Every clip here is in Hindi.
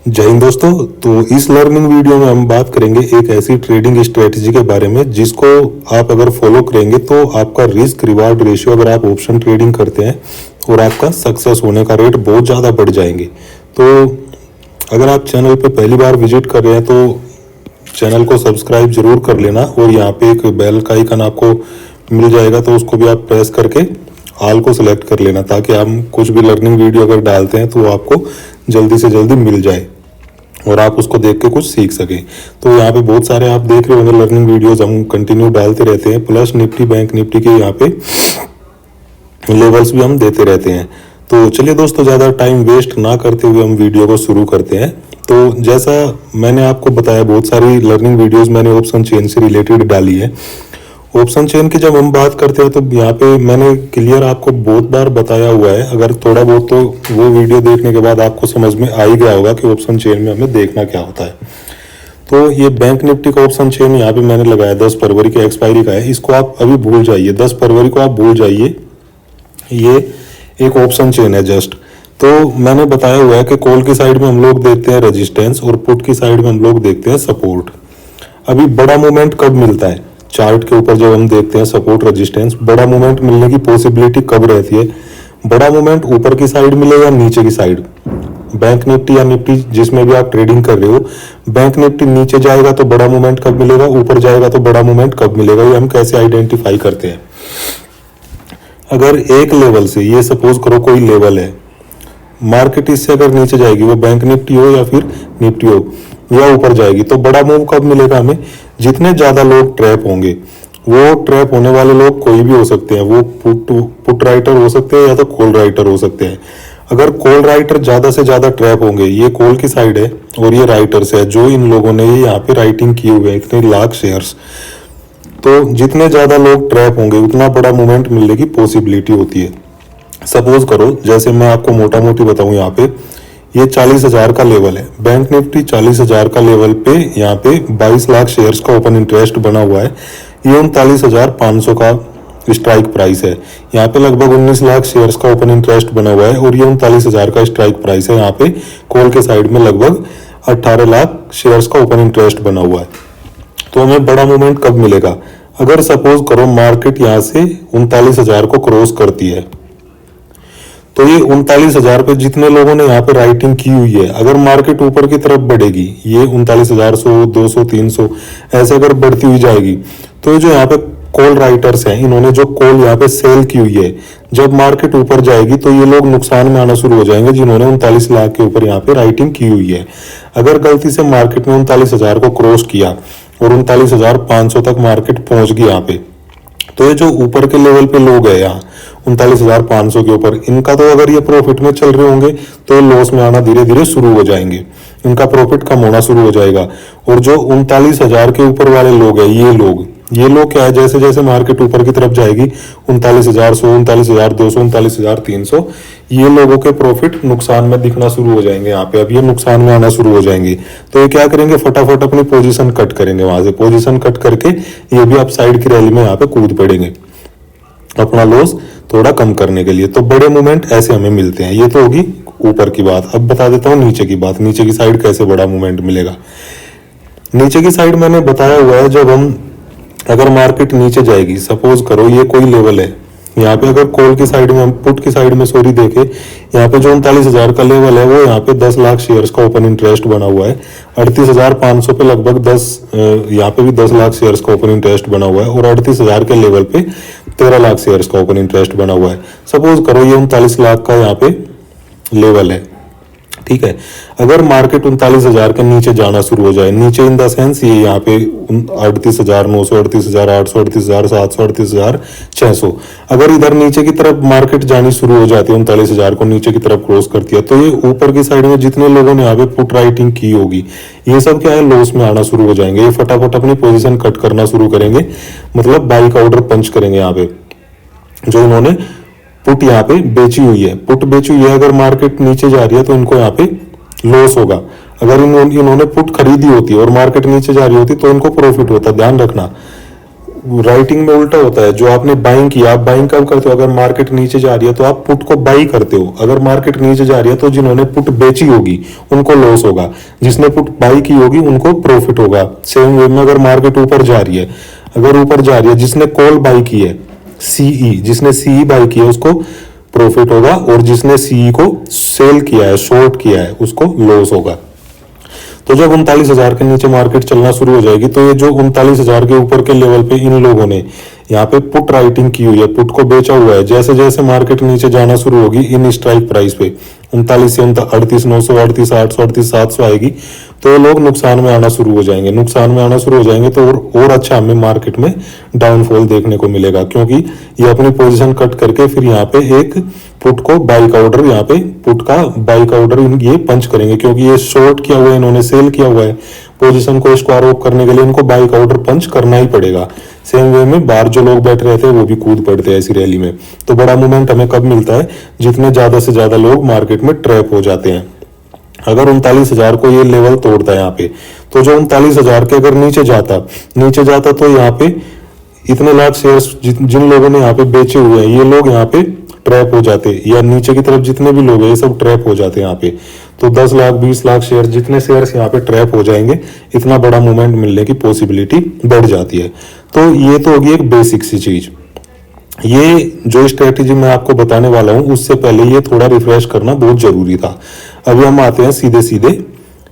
जय हिंद दोस्तों। तो इस लर्निंग वीडियो में हम बात करेंगे एक ऐसी ट्रेडिंग स्ट्रेटजी के बारे में जिसको आप अगर फॉलो करेंगे तो आपका रिस्क रिवार्ड रेशियो, अगर आप ऑप्शन ट्रेडिंग करते हैं और आपका सक्सेस होने का रेट बहुत ज़्यादा बढ़ जाएंगे। तो अगर आप चैनल पे पहली बार विजिट कर रहे हैं तो चैनल को सब्सक्राइब जरूर कर लेना और यहाँ पे एक बेल का आइकन आपको मिल जाएगा, तो उसको भी आप प्रेस करके ऑल को सिलेक्ट कर लेना ताकि हम कुछ भी लर्निंग वीडियो अगर डालते हैं तो वो आपको जल्दी से जल्दी मिल जाए और आप उसको देख के कुछ सीख सकें। तो यहाँ पे बहुत सारे आप देख रहे होंगे लर्निंग वीडियोस हम कंटिन्यू डालते रहते हैं, प्लस निफ्टी बैंक निफ्टी के यहाँ पे लेवल्स भी हम देते रहते हैं। तो चलिए दोस्तों, ज़्यादा टाइम वेस्ट ना करते हुए हम वीडियो को शुरू करते हैं। तो जैसा मैंने आपको बताया, बहुत सारी लर्निंग वीडियोस मैंने ऑप्शन चेन से रिलेटेड डाली है। ऑप्शन चेन की जब हम बात करते हैं तो यहाँ पे मैंने क्लियर आपको बहुत बार बताया हुआ है। अगर थोड़ा बहुत तो वो वीडियो देखने के बाद आपको समझ में आ ही गया होगा कि ऑप्शन चेन में हमें देखना क्या होता है। तो ये बैंक निफ्टी का ऑप्शन चेन यहाँ पे मैंने लगाया 10 फरवरी के एक्सपायरी का है। इसको आप अभी भूल जाइए, 10 फरवरी को आप भूल जाइए। ये एक ऑप्शन चेन है जस्ट। तो मैंने बताया हुआ है कि कॉल की साइड में हम लोग देखते हैं रेजिस्टेंस और पुट की साइड में हम लोग देखते हैं सपोर्ट। अभी बड़ा मूवमेंट कब मिलता है चार्ट के ऊपर, जब हम देखते हैं सपोर्ट रेजिस्टेंस, बड़ा मूवमेंट मिलने की पॉसिबिलिटी कब रहती है? बड़ा मूवमेंट ऊपर की साइड मिले या नीचे की साइड। बैंक निफ्टी या निफ्टी जिसमें भी आप ट्रेडिंग कर रहे हो, बैंक निफ्टी नीचे जाएगा तो बड़ा मूवमेंट कब मिलेगा, ऊपर जाएगा तो बड़ा मूवमेंट कब मिलेगा, ये हम कैसे आइडेंटिफाई करते हैं? अगर एक लेवल से, ये सपोज करो कोई लेवल है, मार्केट इससे अगर नीचे जाएगी, वो बैंक निफ्टी हो या फिर निफ्टी हो, या ऊपर जाएगी, तो बड़ा मूव कब मिलेगा हमें? जितने ज्यादा लोग ट्रैप होंगे, वो ट्रैप होने वाले लोग कोई भी हो सकते हैं, वो पुट राइटर हो सकते हैं या तो कॉल राइटर हो सकते हैं। अगर कॉल राइटर ज्यादा से ज्यादा ट्रैप होंगे, ये कॉल की साइड है और ये राइटर्स है, जो इन लोगों ने यहाँ पे राइटिंग की हुई है इतने लाख शेयर्स, तो जितने ज्यादा लोग ट्रैप होंगे उतना बड़ा मूवमेंट मिलने की पॉसिबिलिटी होती है। सपोज करो, जैसे मैं आपको मोटा मोटी बताऊं, यहाँ पे ये 40,000 का लेवल है, बैंक निफ्टी 40,000 का लेवल पे यहाँ पे 22 लाख शेयर्स का ओपन इंटरेस्ट बना हुआ है। ये 39,500 का स्ट्राइक प्राइस है। यहाँ पे लगभग 19 लाख शेयर्स का ओपन इंटरेस्ट बना हुआ है और ये 39,000 का स्ट्राइक प्राइस है। यहाँ पे कॉल के साइड में लगभग 18 लाख शेयर्स का ओपन इंटरेस्ट बना हुआ है। तो हमें बड़ा मूवमेंट कब मिलेगा? अगर सपोज करो मार्केट यहाँ से 39,000 को क्रॉस करती है, तो ये 39,000 पे जितने लोगों ने यहाँ पे राइटिंग की हुई है, अगर मार्केट ऊपर की तरफ बढ़ेगी, ये 39,100, 200, 300 ऐसे अगर बढ़ती हुई जाएगी, तो ये जो यहाँ पे कॉल राइटर्स हैं, इन्होंने जो कॉल यहाँ पे सेल की हुई है, जब मार्केट ऊपर जाएगी तो ये लोग नुकसान में आना शुरू हो जाएंगे जिन्होंने 39 लाख के ऊपर यहाँ पे राइटिंग की हुई है। अगर गलती से मार्केट ने 39,000 को क्रॉस किया और 39,500 तक मार्केट पहुंच गई यहाँ पे, तो ये जो ऊपर के लेवल पे लोग हैं यहाँ 39,500 के ऊपर, इनका तो अगर ये प्रॉफिट में चल रहे होंगे तो ये लॉस में आना धीरे धीरे शुरू हो जाएंगे, इनका प्रॉफिट कम होना शुरू हो जाएगा। और जो 39,000 के ऊपर वाले लोग हैं, ये लोग क्या है, जैसे जैसे मार्केट ऊपर की तरफ जाएगी 39,100, 39,200, 39,300, ये लोगों के प्रॉफिट नुकसान में दिखना शुरू हो जाएंगे यहाँ पे। अब ये नुकसान में आना शुरू हो जाएंगे तो ये क्या करेंगे, फटाफट अपनी पोजीशन कट करेंगे, वहां से पोजीशन कट करके ये भी आप साइड की रैली में यहाँ पे कूद पड़ेंगे अपना लॉस थोड़ा कम करने के लिए। तो बड़े मूवमेंट ऐसे हमें मिलते हैं। ये तो होगी ऊपर की बात। अब बता देता हूँ नीचे की बात, नीचे की साइड कैसे बड़ा मूवमेंट मिलेगा। नीचे की साइड मैंने बताया हुआ है, जब हम अगर मार्केट नीचे जाएगी, सपोज करो ये कोई लेवल है, यहाँ पे अगर कॉल की साइड में, हम पुट की साइड में सॉरी देखे, यहाँ पे जो 39,000 का लेवल है वो यहाँ पे 10 लाख शेयर्स का ओपन इंटरेस्ट बना हुआ है। 38,500 पे लगभग 10, यहाँ पे भी 10 लाख शेयर्स का ओपन इंटरेस्ट बना हुआ है और 38,000 के लेवल पे 13 लाख शेयर्स का ओपन इंटरेस्ट बना हुआ है। सपोज करो ये 39 लाख का यहाँ पे लेवल है, ठीक है। अगर मार्केट 39,000 के नीचे जाना शुरू हो जाए, नीचे इन द सेंस ये यहाँ पे 38,900, 38,800, 38,700, 38,600, अगर इधर नीचे की तरफ मार्केट जानी शुरू हो जाती है, 39,000 को नीचे की तरफ क्रॉस करती है, तो ये ऊपर की साइड में जितने लोगों ने यहाँ पे पुट राइटिंग की होगी, ये सब क्या है, लॉस में आना शुरू हो जाएंगे। ये फटाफट अपनी पोजिशन कट करना शुरू करेंगे, मतलब बाई का ऑर्डर पंच करेंगे यहाँ पे, जो इन्होंने पुट यहाँ पे बेची हुई है। पुट बेची हुई है, अगर मार्केट नीचे जा रही है तो इनको यहाँ पे लॉस होगा। अगर इन्होंने पुट खरीदी होती है और मार्केट नीचे जा रही होती तो इनको प्रॉफिट होता। ध्यान रखना, राइटिंग में उल्टा होता है। जो आपने बाइंग किया, आप बाइंग कब करते हो? अगर मार्केट नीचे जा रही है तो आप पुट को बाई करते हो। अगर मार्केट नीचे जा रही है तो जिन्होंने पुट बेची होगी उनको लॉस होगा, जिसने पुट बाई की होगी उनको प्रॉफिट होगा। सेम वे में अगर मार्केट ऊपर जा रही है, अगर ऊपर जा रही है, जिसने कॉल बाई की है सीई, जिसने सीई बाई की है उसको प्रॉफिट होगा, और जिसने सीई को सेल किया है, शॉर्ट किया है, उसको लॉस होगा। तो जब 39,000 के नीचे मार्केट चलना शुरू हो जाएगी तो ये जो 39,000 के ऊपर के लेवल पे इन लोगों ने यहाँ पे पुट राइटिंग की हुई है, पुट को बेचा हुआ है, जैसे जैसे मार्केट नीचे जाना शुरू होगी इन स्ट्राइक प्राइस पे 39 से 38,900, 38,800, 38,700 आएगी तो ये लोग नुकसान में आना शुरू हो जाएंगे। नुकसान में आना शुरू हो जाएंगे तो और अच्छा हमें मार्केट में डाउनफॉल देखने को मिलेगा, क्योंकि ये अपनी पोजीशन कट करके फिर यहाँ पे एक पुट को बाई का ऑर्डर, यहाँ पे पुट का बाई का ऑर्डर ये पंच करेंगे, क्योंकि ये शॉर्ट किया हुआ है, इन्होंने सेल किया हुआ है। पोजीशन को स्क्वायर ऑफ करने के लिए इनको बाई का ऑर्डर पंच करना ही पड़ेगा। सेम वे में बाहर जो लोग बैठ रहे थे वो भी कूद पड़ते हैं ऐसी रैली में। तो बड़ा मूवमेंट हमें कब मिलता है? जितने ज्यादा से ज्यादा लोग मार्केट में ट्रैप हो जाते हैं। अगर 39,000 को ये लेवल तोड़ता है यहाँ पे, तो जो 39,000 के अगर नीचे जाता तो यहाँ पे इतने लाख शेयर्स जिन लोगों ने यहाँ पे बेचे हुए हैं ये लोग यहाँ पे ट्रैप हो जाते, या नीचे की तरफ जितने भी लोग हैं ये सब ट्रैप हो जाते हैं यहाँ पे। तो 10 लाख 20 लाख शेयर, जितने शेयर्स यहाँ पे ट्रैप हो जाएंगे इतना बड़ा मूवमेंट मिलने की पॉसिबिलिटी बढ़ जाती है। तो ये तो होगी एक बेसिक सी चीज। ये जो स्ट्रेटेजी मैं आपको बताने वाला हूं उससे पहले ये थोड़ा रिफ्रेश करना बहुत जरूरी था। अभी हम आते हैं सीधे सीधे।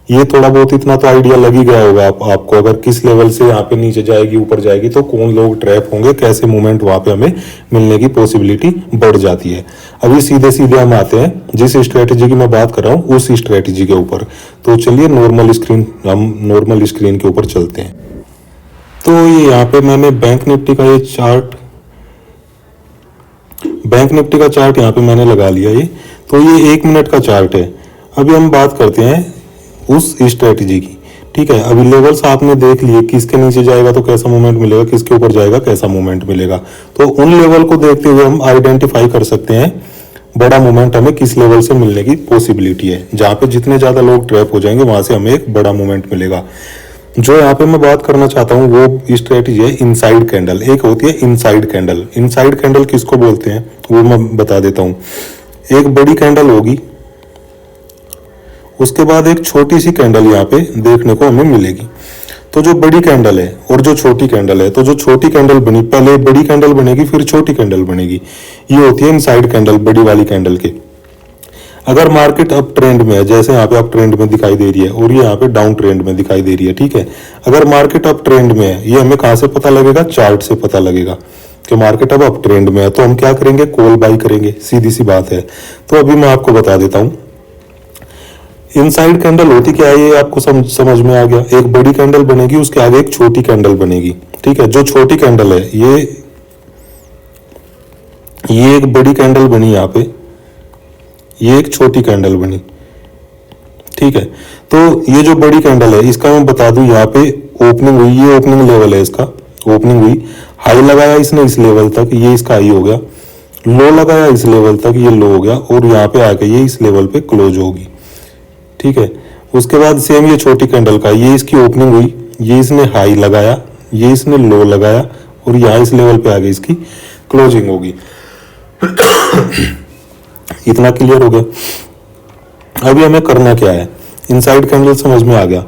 ये थोड़ा बहुत इतना तो आइडिया लग ही गया होगा आपको, अगर किस लेवल से यहाँ पे नीचे जाएगी ऊपर जाएगी तो कौन लोग ट्रैप होंगे, कैसे मूवमेंट वहां पे हमें मिलने की पॉसिबिलिटी बढ़ जाती है। अभी सीधे सीधे हम आते हैं जिस स्ट्रेटेजी की मैं बात कर रहा हूँ उस स्ट्रेटेजी के ऊपर। तो चलिए हम नॉर्मल स्क्रीन के ऊपर चलते हैं। तो ये यहाँ पे मैंने बैंक निफ्टी का चार्ट यहाँ पे मैंने लगा लिया। ये तो ये 1 मिनट का चार्ट है। अभी हम बात करते हैं उस स्ट्रेटेजी की। ठीक है, अभी लेवल्स आपने देख लिए, किसके नीचे जाएगा तो कैसा मूवमेंट मिलेगा, किसके ऊपर जाएगा कैसा मूवमेंट मिलेगा। तो उन लेवल को देखते हुए हम आइडेंटिफाई कर सकते हैं बड़ा मूवमेंट हमें किस लेवल से मिलने की पॉसिबिलिटी है। जहां पे जितने ज्यादा लोग ट्रैप हो जाएंगे वहां से हमें एक बड़ा मूवमेंट मिलेगा। जो यहाँ पे मैं बात करना चाहता हूँ वो स्ट्रेटेजी है इनसाइड कैंडल। एक होती है इनसाइड कैंडल। इनसाइड कैंडल किसको बोलते हैं वो मैं बता देता हूँ। एक बड़ी कैंडल होगी, उसके बाद एक छोटी सी कैंडल यहाँ पे देखने को हमें मिलेगी। तो जो बड़ी कैंडल है और जो छोटी कैंडल है, तो जो छोटी कैंडल बनी, पहले बड़ी कैंडल बनेगी फिर छोटी कैंडल बनेगी, ये होती है इनसाइड कैंडल, बड़ी वाली कैंडल के। अगर मार्केट अप ट्रेंड में है, जैसे यहाँ पे अप ट्रेंड में दिखाई दे रही है और ये यहाँ पे डाउन ट्रेंड में दिखाई दे रही है, ठीक है। अगर मार्केट अप ट्रेंड में है, ये हमें कहाँ से पता लगेगा? चार्ट से पता लगेगा कि मार्केट अब अप ट्रेंड में है। तो हम क्या करेंगे? कॉल बाई करेंगे, सीधी सी बात है। तो अभी मैं आपको बता देता हूँ इनसाइड कैंडल होती क्या है, ये आपको समझ में आ गया। एक बड़ी कैंडल बनेगी, उसके आगे एक छोटी कैंडल बनेगी, ठीक है। जो छोटी कैंडल है ये एक बड़ी कैंडल बनी, यहाँ पे ये एक छोटी कैंडल बनी, ठीक है। तो ये जो बड़ी कैंडल है इसका मैं बता दूं, यहाँ पे ओपनिंग हुई, ये ओपनिंग लेवल है, इसका ओपनिंग हुई, हाई लगाया इसने इस लेवल तक, ये इसका हाई हो गया, लो लगाया इस लेवल तक, ये लो हो गया, और यहाँ पे आके ये इस लेवल पे क्लोज होगी, ठीक है। उसके बाद सेम ये छोटी कैंडल का, ये इसकी ओपनिंग हुई, ये इसने हाई लगाया, ये इसने लो लगाया, और यहाँ इस लेवल पे आगे इसकी क्लोजिंग होगी। इतना क्लियर हो गया। अभी हमें करना क्या है? इनसाइड कैंडल समझ में आ गया।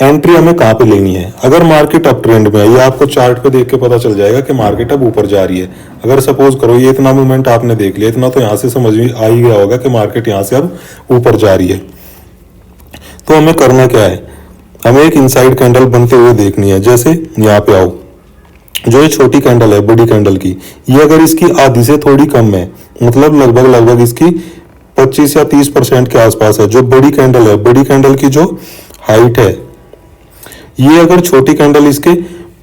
एंट्री हमें कहाँ पे लेनी है? अगर मार्केट अप ट्रेंड में है, ये आपको चार्ट पे देख के पता चल जाएगा कि मार्केट अब ऊपर जा रही है। अगर सपोज करो ये इतना मूवमेंट आपने देख लिया, इतना तो यहाँ से समझ में आ ही गया होगा कि मार्केट यहाँ से अब ऊपर जा रही है। तो हमें करना क्या है? हमें एक इनसाइड कैंडल बनते हुए देखनी है। जैसे यहाँ पे आओ, जो ये छोटी कैंडल है बड़ी कैंडल की, ये अगर इसकी आधी से थोड़ी कम है, मतलब लगभग इसकी 25 या 30% के आसपास है, जो बड़ी कैंडल है, बड़ी कैंडल की जो हाइट है, ये अगर छोटी कैंडल इसके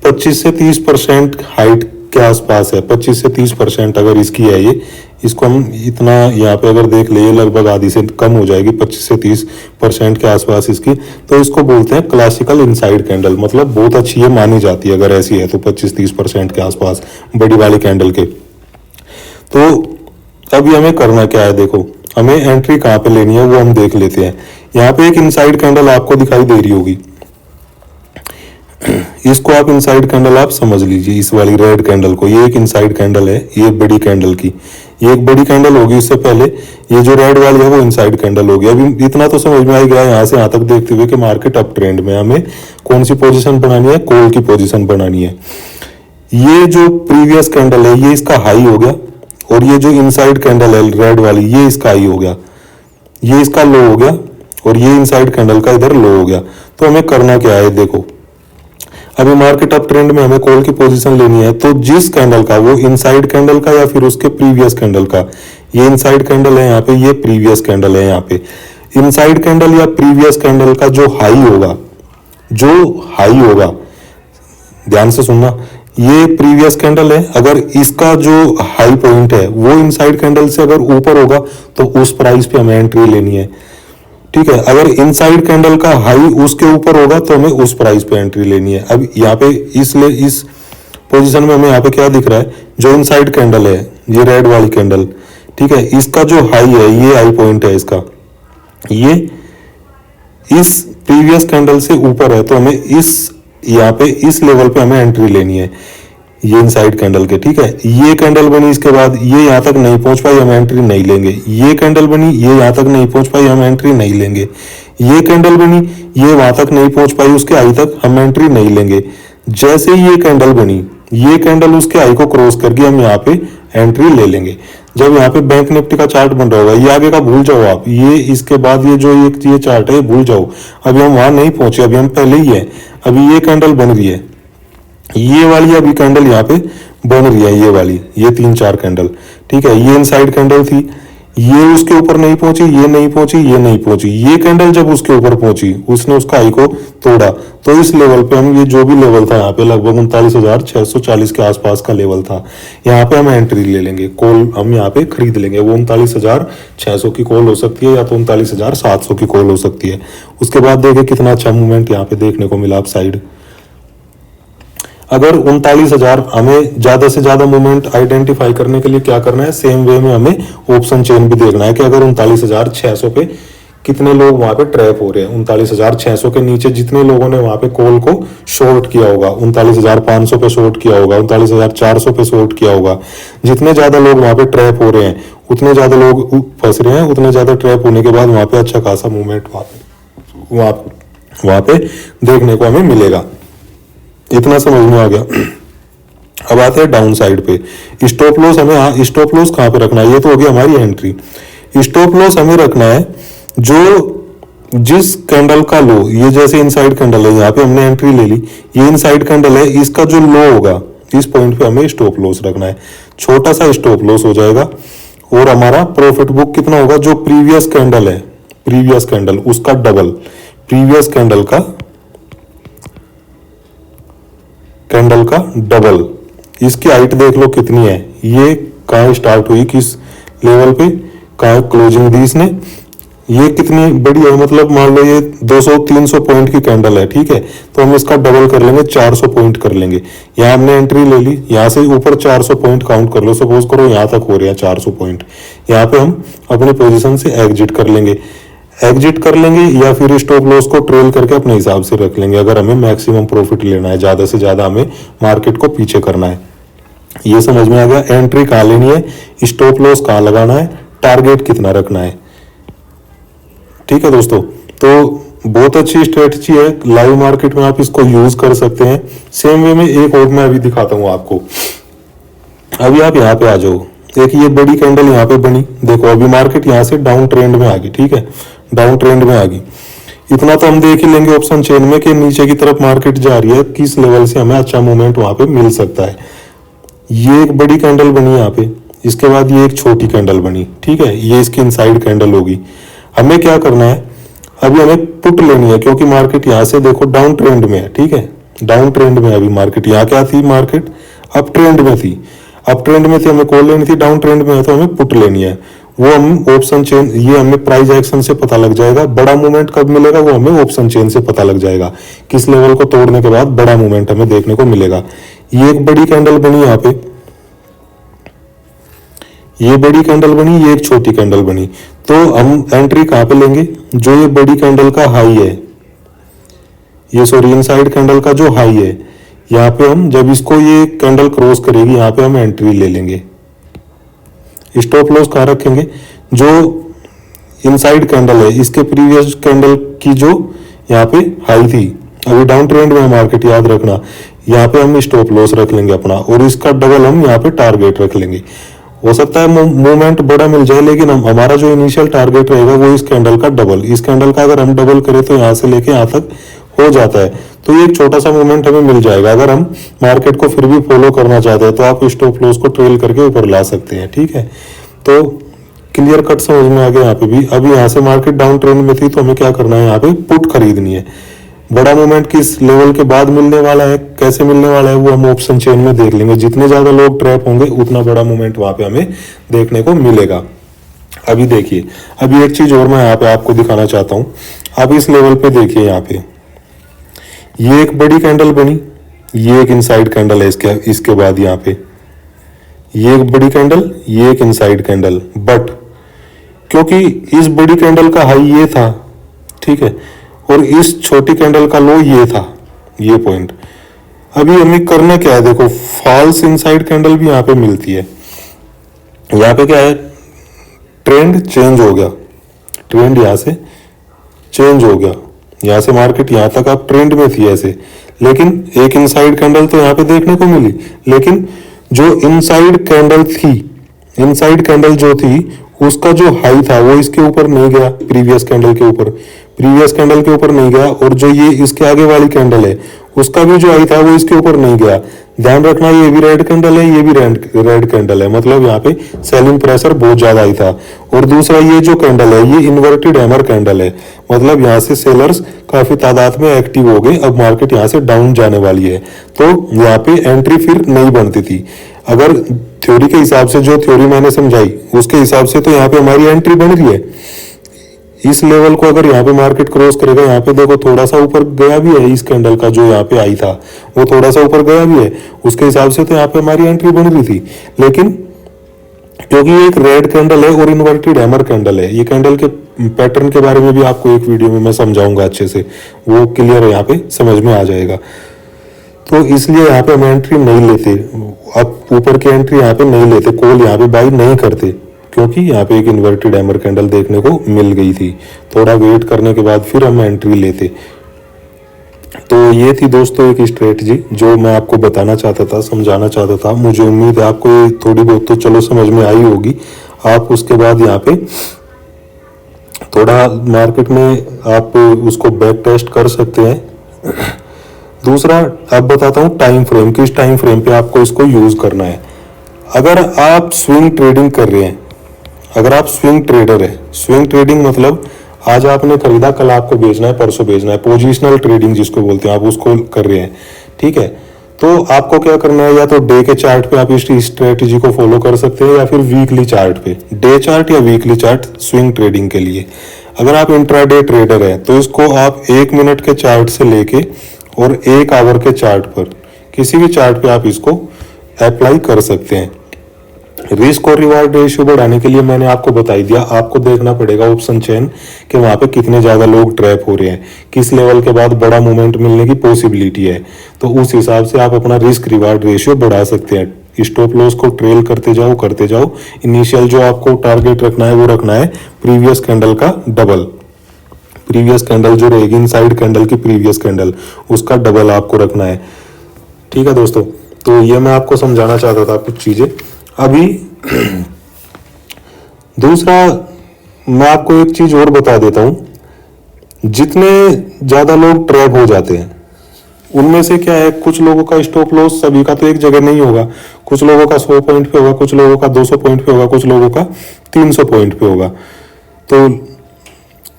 25 से 30% हाइट के आसपास है, 25 से 30% अगर इसकी है, ये इसको हम इतना यहाँ पे अगर देख ले, लगभग आधी से कम हो जाएगी, 25 से 30% के आसपास इसकी, तो इसको बोलते हैं क्लासिकल इनसाइड कैंडल। मतलब बहुत अच्छी है, मानी जाती है अगर ऐसी है तो 25-30% के आसपास बड़ी वाली कैंडल के। तो अभी हमें करना क्या है? देखो, हमें एंट्री कहाँ पे लेनी है वो हम देख लेते हैं। यहाँ पे एक इनसाइड कैंडल आपको दिखाई दे रही होगी, इसको आप इनसाइड कैंडल आप समझ लीजिए, इस वाली रेड कैंडल को। ये एक इनसाइड कैंडल है, ये बड़ी कैंडल की, ये एक बड़ी कैंडल होगी। इससे पहले ये जो रेड वाली है वो इनसाइड कैंडल होगी। अभी इतना तो समझ में आ गया यहाँ से यहाँ तक देखते हुए कि मार्केट अप ट्रेंड में, हमें कौन सी पोजीशन बनानी है, कॉल की पोजीशन बनानी है। ये जो प्रीवियस कैंडल है ये इसका हाई हो गया, और ये जो इनसाइड कैंडल है रेड वाली ये इसका हाई हो गया, ये इसका लो हो गया, और ये इनसाइड कैंडल का इधर लो हो गया। तो हमें करना क्या है, देखो अभी मार्केट अप ट्रेंड में हमें कॉल की पोजीशन लेनी है। तो जिस कैंडल का, वो इनसाइड कैंडल का या फिर उसके प्रीवियस कैंडल का, ये इनसाइड कैंडल है यहाँ पे, ये प्रीवियस कैंडल है यहाँ पे, इनसाइड कैंडल या प्रीवियस कैंडल का जो हाई होगा, जो हाई होगा, ध्यान से सुनना, ये प्रीवियस कैंडल है, अगर इसका जो हाई पॉइंट है वो इनसाइड कैंडल से अगर ऊपर होगा तो उस प्राइस पे हमें एंट्री लेनी है। ठीक है, अगर इनसाइड कैंडल का हाई उसके ऊपर होगा तो हमें उस प्राइस पे एंट्री लेनी है। अब यहाँ पे इसलिए इस पोजीशन में हमें यहाँ पे क्या दिख रहा है, जो इनसाइड कैंडल है ये रेड वाली कैंडल, ठीक है, इसका जो हाई है, ये हाई पॉइंट है इसका, ये इस प्रीवियस कैंडल से ऊपर है, तो हमें इस यहाँ पे इस लेवल पे हमें एंट्री लेनी है, ये इनसाइड कैंडल के। ठीक है, ये कैंडल बनी, इसके बाद ये यहाँ तक नहीं पहुंच पाई, हम एंट्री नहीं लेंगे। ये कैंडल बनी, ये यहाँ तक नहीं पहुंच पाई, हम एंट्री नहीं लेंगे। ये कैंडल बनी, ये वहां तक नहीं पहुंच पाई, उसके हाई तक हम एंट्री नहीं लेंगे। जैसे ही ये कैंडल बनी, ये कैंडल उसके हाई को क्रॉस करके हम यहाँ पे एंट्री ले लेंगे। जब यहाँ पे बैंक निफ्टी का चार्ट बन रहा होगा, ये आगे का भूल जाओ आप, ये इसके बाद ये जो ये चार्ट है भूल जाओ, अभी हम वहां नहीं पहुंचे, अभी हम पहले ही है। अभी ये कैंडल बन रही है, ये वाली अभी कैंडल यहाँ पे बन रही है, ये वाली, ये 3-4 कैंडल। ठीक है, ये इनसाइड कैंडल थी, ये उसके ऊपर नहीं पहुंची, ये नहीं पहुंची, ये नहीं पहुंची। ये कैंडल जब उसके ऊपर पहुंची, उसने उसका हाई को तोड़ा, तो इस लेवल पे हम, ये जो भी लेवल था यहाँ पे लगभग 39,640 के आसपास का लेवल था, यहाँ पे हम एंट्री ले लेंगे, कॉल हम यहाँ पे खरीद लेंगे। वो 39,600 की कॉल हो सकती है, या तो 39,700 की कॉल हो सकती है। उसके बाद देखिए कितना अच्छा मूवमेंट यहाँ पे देखने को मिला अप साइड। अगर 39,000, हमें ज्यादा से ज्यादा मूवमेंट आइडेंटिफाई करने के लिए क्या करना है, सेम वे में हमें ऑप्शन चेन भी देखना है कि अगर 39,600 पे कितने लोग वहां पे ट्रैप हो रहे हैं। 39,600 के नीचे जितने लोगों ने वहां पे कॉल को शॉर्ट किया होगा, 39,500 पे शॉर्ट किया होगा, 39,400 पे शॉर्ट किया होगा, जितने ज्यादा लोग वहां पे ट्रैप हो रहे हैं, उतने ज्यादा लोग फंस रहे हैं, उतने ज्यादा ट्रैप होने के बाद वहां पे अच्छा खासा मूवमेंट वहां पे देखने को हमें मिलेगा। इतना समझ में आ गया। अब आते हैं डाउन साइड पे। स्टॉप लॉस हमें, स्टॉप लॉस कहां पे रखना है, ये तो हो गया हमारी एंट्री। स्टॉप लॉस हमें रखना है जो जिस कैंडल का लो, ये जैसे इनसाइड कैंडल है, यहाँ पे हमने एंट्री ले ली, ये इनसाइड कैंडल है, इसका जो लो होगा इस पॉइंट पे हमें स्टॉप लॉस रखना है। छोटा सा स्टॉप लॉस हो जाएगा, और हमारा प्रॉफिट बुक कितना होगा, जो प्रीवियस कैंडल है, प्रीवियस कैंडल उसका डबल, प्रीवियस कैंडल का डबल। इसकी हाइट देख लो कितनी है, ये कहाँ स्टार्ट हुई, किस लेवल पे, कहाँ क्लोजिंग दी इसने, ये कितनी बड़ी है, मतलब मान लो ये 200-300 पॉइंट की कैंडल है। ठीक है, तो हम इसका डबल कर लेंगे, 400 पॉइंट कर लेंगे। यहाँ हमने एंट्री ले ली, यहाँ से ऊपर 400 पॉइंट काउंट कर लो, सपोज करो यहाँ तक हो रहे हैं 400 पॉइंट, यहाँ पे हम अपनी पोजीशन से एग्जिट कर लेंगे, या फिर स्टॉप लॉस को ट्रेल करके अपने हिसाब से रख लेंगे, अगर हमें मैक्सिमम प्रॉफिट लेना है, ज्यादा से ज्यादा हमें मार्केट को पीछे करना है। ये समझ में आ गया, एंट्री कहाँ लेनी है, स्टॉप लॉस कहाँ लगाना है, टारगेट कितना रखना है। ठीक है दोस्तों, तो बहुत अच्छी स्ट्रेटजी है, लाइव मार्केट में आप इसको यूज कर सकते हैं। सेम वे में एक और मैं अभी दिखाता हूं आपको। अभी आप यहाँ पे आ जाओ, एक ये बड़ी कैंडल यहाँ पे बनी, देखो अभी मार्केट यहाँ से डाउन ट्रेंड में आ गई। ठीक है, डाउन ट्रेंड में आ गई, इतना तो हम देख ही लेंगे ऑप्शन चेन में कि नीचे की तरफ मार्केट जा रही है, किस लेवल से हमें अच्छा मूवमेंट वहां पे मिल सकता है। ये एक बड़ी कैंडल बनी यहाँ पे, इसके बाद ये एक छोटी कैंडल बनी। ठीक है, ये इसकी इनसाइड कैंडल होगी। हमें क्या करना है, अभी हमें पुट लेनी है, क्योंकि मार्केट यहाँ से देखो डाउन ट्रेंड में है। ठीक है, डाउन ट्रेंड में अभी मार्केट, यहाँ क्या थी, मार्केट अप ट्रेंड में थी, अप ट्रेंड में थी, हमें कॉल लेनी थी, डाउन ट्रेंड में है तो हमें पुट लेनी है। वो हम ऑप्शन चेन, ये हमें प्राइस एक्शन से पता लग जाएगा, बड़ा मूवमेंट कब मिलेगा वो हमें ऑप्शन चेन से पता लग जाएगा, किस लेवल को तोड़ने के बाद बड़ा मूवमेंट हमें देखने को मिलेगा। ये एक बड़ी कैंडल बनी यहाँ पे, ये बड़ी कैंडल बनी, ये एक छोटी कैंडल बनी, तो हम एंट्री कहां पे लेंगे, जो ये बड़ी कैंडल का हाई है, ये सॉरी इनसाइड कैंडल का जो हाई है, यहाँ पे हम जब इसको ये कैंडल क्रॉस करेगी यहाँ पे हम एंट्री ले लेंगे। स्टॉप लॉस कहाँ रखेंगे? जो इनसाइड कैंडल है इसके प्रीवियस कैंडल की जो यहाँ पे हाई थी, अभी डाउन ट्रेंड में मार्केट, याद रखना, यहाँ पे हम स्टॉप लॉस रख लेंगे अपना और इसका डबल हम यहाँ पे टारगेट रख लेंगे। हो सकता है मूवमेंट बड़ा मिल जाए, लेकिन हमारा जो इनिशियल टारगेट रहेगा वो इस कैंडल का डबल। इस कैंडल का अगर हम डबल करें तो यहाँ से लेके यहाँ तक हो जाता है, तो ये एक छोटा सा मूवमेंट हमें मिल जाएगा। अगर हम मार्केट को फिर भी फॉलो करना चाहते हैं तो आप स्टॉप लॉस को ट्रेल करके ऊपर ला सकते हैं। ठीक है, तो क्लियर कट समझ में आ गया। यहाँ पे भी अभी यहाँ से मार्केट डाउन ट्रेंड में थी तो हमें क्या करना है, यहाँ पे पुट खरीदनी है। बड़ा मूवमेंट किस लेवल के बाद मिलने वाला है, कैसे मिलने वाला है, वो हम ऑप्शन चेन में देख लेंगे। जितने ज्यादा लोग ट्रैप होंगे उतना बड़ा मूवमेंट वहां पे हमें देखने को मिलेगा। अभी देखिए, अभी एक चीज और मैं यहाँ पे आपको दिखाना चाहता हूँ। आप इस लेवल पे देखिए, यहाँ पे ये एक बड़ी कैंडल बनी, ये एक इनसाइड कैंडल है इसके बाद यहाँ पे ये एक बड़ी कैंडल, ये एक इनसाइड कैंडल। बट क्योंकि इस बड़ी कैंडल का हाई ये था, ठीक है, और इस छोटी कैंडल का लो ये था, ये पॉइंट। अभी हमें करना क्या है, देखो फॉल्स इनसाइड कैंडल भी यहाँ पे मिलती है। यहाँ पे क्या है, ट्रेंड चेंज हो गया, ट्रेंड यहाँ से चेंज हो गया, यहाँ से मार्केट यहाँ तक आप ट्रेंड में थी ऐसे, लेकिन एक इनसाइड कैंडल तो यहाँ पे देखने को मिली, लेकिन जो इनसाइड कैंडल थी, इनसाइड कैंडल जो थी उसका जो हाई था वो इसके ऊपर नहीं गया, प्रीवियस कैंडल के ऊपर, प्रीवियस कैंडल के ऊपर नहीं गया, और जो ये इसके आगे वाली कैंडल है उसका भी जो हाई था वो इसके ऊपर नहीं गया। ध्यान रखना, ये भी रेड कैंडल है, ये भी रेड कैंडल है, मतलब यहाँ पे सेलिंग प्रेशर बहुत ज्यादा ही था। और दूसरा ये जो कैंडल है ये इन्वर्टेड हैमर कैंडल है, मतलब यहाँ से सेलर्स काफी तादाद में एक्टिव हो गए। अब मार्केट यहाँ से डाउन जाने वाली है, तो यहाँ पे एंट्री फिर नहीं बनती थी। अगर थ्योरी के हिसाब से, जो थ्योरी मैंने समझाई उसके हिसाब से, तो यहाँ पे हमारी एंट्री बन रही है। इस लेवल को अगर यहाँ पे मार्केट क्रॉस करेगा, यहाँ पे देखो थोड़ा सा ऊपर गया भी है, इस कैंडल का जो यहाँ पे आई था वो थोड़ा सा ऊपर गया भी है, उसके हिसाब से तो यहाँ पे हमारी एंट्री बन रही थी। लेकिन क्योंकि ये एक रेड कैंडल है और इन्वर्टेड हैमर कैंडल है, ये कैंडल के पैटर्न के बारे में भी आपको एक वीडियो में मैं समझाऊंगा अच्छे से, वो क्लियर यहाँ पे समझ में आ जाएगा। तो इसलिए यहाँ पे हम एंट्री नहीं लेते, अब ऊपर की एंट्री यहाँ पे नहीं लेते, कॉल यहाँ पे बाई नहीं करते, क्योंकि यहाँ पे एक इन्वर्टेड हैमर कैंडल देखने को मिल गई थी। थोड़ा वेट करने के बाद फिर हम एंट्री लेते। तो ये थी दोस्तों एक स्ट्रेटजी जो मैं आपको बताना चाहता था, समझाना चाहता था। मुझे उम्मीद है आपको ये थोड़ी बहुत तो चलो समझ में आई होगी। आप उसके बाद यहाँ पे थोड़ा मार्केट में आप उसको बैक टेस्ट कर सकते हैं। दूसरा अब बताता हूँ टाइम फ्रेम, किस टाइम फ्रेम पे आपको इसको यूज करना है। अगर आप स्विंग ट्रेडिंग कर रहे हैं, अगर आप स्विंग ट्रेडर है, स्विंग ट्रेडिंग मतलब आज आपने खरीदा, कल आपको बेचना है, परसों बेचना है, पोजिशनल ट्रेडिंग जिसको बोलते हैं, आप उसको कर रहे हैं, ठीक है। तो आपको क्या करना है, या तो डे के चार्ट पे आप इस स्ट्रेटेजी को फॉलो कर सकते हैं, या फिर वीकली चार्ट पे, डे चार्ट या वीकली चार्ट स्विंग ट्रेडिंग के लिए। अगर आप इंट्राडे ट्रेडर है तो इसको आप 1 मिनट के चार्ट से लेके और 1 आवर के चार्ट पर, किसी भी चार्ट पे आप इसको अप्लाई कर सकते हैं। रिस्क और रिवार्ड रेशियो बढ़ाने के लिए मैंने आपको बता ही दिया, आपको देखना पड़ेगा ऑप्शन चेन कि वहां पे कितने ज्यादा लोग ट्रैप हो रहे हैं, किस लेवल के बाद बड़ा मूवमेंट मिलने की पॉसिबिलिटी है, तो उस हिसाब से आप अपना रिस्क रिवार्ड रेशियो बढ़ा सकते हैं। स्टॉप लॉस को ट्रेल करते जाओ। इनिशियल जो आपको टारगेट रखना है वो रखना है प्रीवियस कैंडल का डबल, प्रीवियस कैंडल जो रहेगी इनसाइड कैंडल की प्रीवियस कैंडल, उसका डबल आपको रखना है। ठीक है दोस्तों, तो ये मैं आपको समझाना चाहता था कुछ चीजें। अभी दूसरा मैं आपको एक चीज और बता देता हूं, जितने ज्यादा लोग ट्रैप हो जाते हैं उनमें से क्या है, कुछ लोगों का स्टॉप लॉस सभी का तो एक जगह नहीं होगा, कुछ लोगों का 100 पॉइंट पे होगा, कुछ लोगों का 200 पॉइंट पे होगा, कुछ लोगों का 300 पॉइंट पे होगा। तो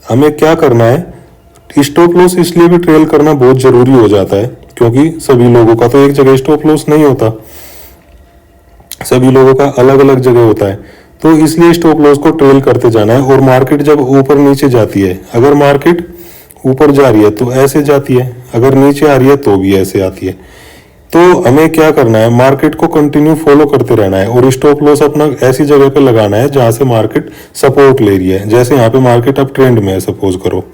हमें क्या करना है, स्टॉप लॉस इसलिए भी ट्रेल करना बहुत जरूरी हो जाता है क्योंकि सभी लोगों का तो एक जगह स्टॉप लॉस नहीं होता, सभी लोगों का अलग अलग जगह होता है। तो इसलिए स्टॉप लॉस को ट्रेल करते जाना है। और मार्केट जब ऊपर नीचे जाती है, अगर मार्केट ऊपर जा रही है तो ऐसे जाती है, अगर नीचे आ रही है तो भी ऐसे आती है। तो हमें क्या करना है, मार्केट को कंटिन्यू फॉलो करते रहना है और स्टॉप लॉस अपना ऐसी जगह पे लगाना है जहां से मार्केट सपोर्ट ले रही है। जैसे यहाँ पे मार्केट अब ट्रेंड में है, सपोज करो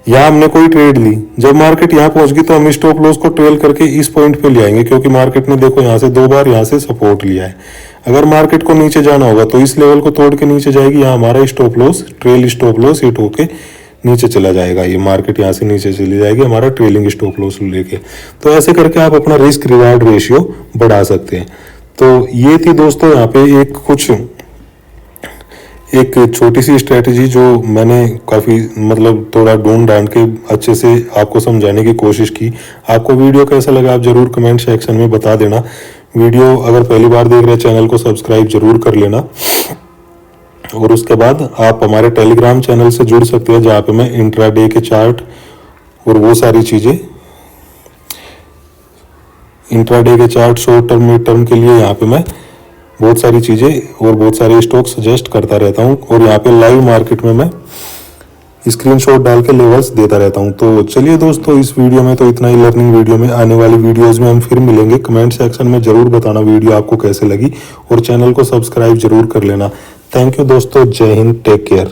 यहाँ हमने कोई ट्रेड ली, जब मार्केट यहाँ पहुंच गई तो हम स्टॉप लॉस को ट्रेल करके इस पॉइंट पे ले आएंगे, क्योंकि मार्केट ने देखो यहाँ से 2 बार यहाँ से सपोर्ट लिया है। अगर मार्केट को नीचे जाना होगा तो इस लेवल को तोड़ के नीचे जाएगी, यहाँ हमारा stop loss trail stop loss hit होके नीचे चला जाएगा। ये मार्केट यहाँ से नीचे चली जाएगी हमारा ट्रेलिंग स्टॉप लॉस लेके। तो ऐसे करके आप अपना रिस्क रिवार्ड रेशियो बढ़ा सकते हैं। तो ये थी दोस्तों यहाँ पे एक छोटी सी स्ट्रेटजी जो मैंने काफ़ी मतलब थोड़ा ढूंढ ढांड के अच्छे से आपको समझाने की कोशिश की। आपको वीडियो कैसा लगा आप ज़रूर कमेंट सेक्शन में बता देना। वीडियो अगर पहली बार देख रहे हैं चैनल को सब्सक्राइब जरूर कर लेना, और उसके बाद आप हमारे टेलीग्राम चैनल से जुड़ सकते हैं, जहाँ पे मैं इंट्राडे के चार्ट और वो सारी चीज़ें, इंट्राडे के chart short term mid term के लिए यहाँ पे मैं बहुत सारी चीज़ें और बहुत सारे स्टॉक सजेस्ट करता रहता हूँ, और यहाँ पे लाइव मार्केट में मैं स्क्रीनशॉट डाल के लेवल्स देता रहता हूँ। तो चलिए दोस्तों, इस वीडियो में तो इतना ही लर्निंग वीडियो में। आने वाली वीडियोस में हम फिर मिलेंगे। कमेंट सेक्शन में जरूर बताना वीडियो आपको कैसे लगी, और चैनल को सब्सक्राइब जरूर कर लेना। थैंक यू दोस्तों, जय हिंद, टेक केयर।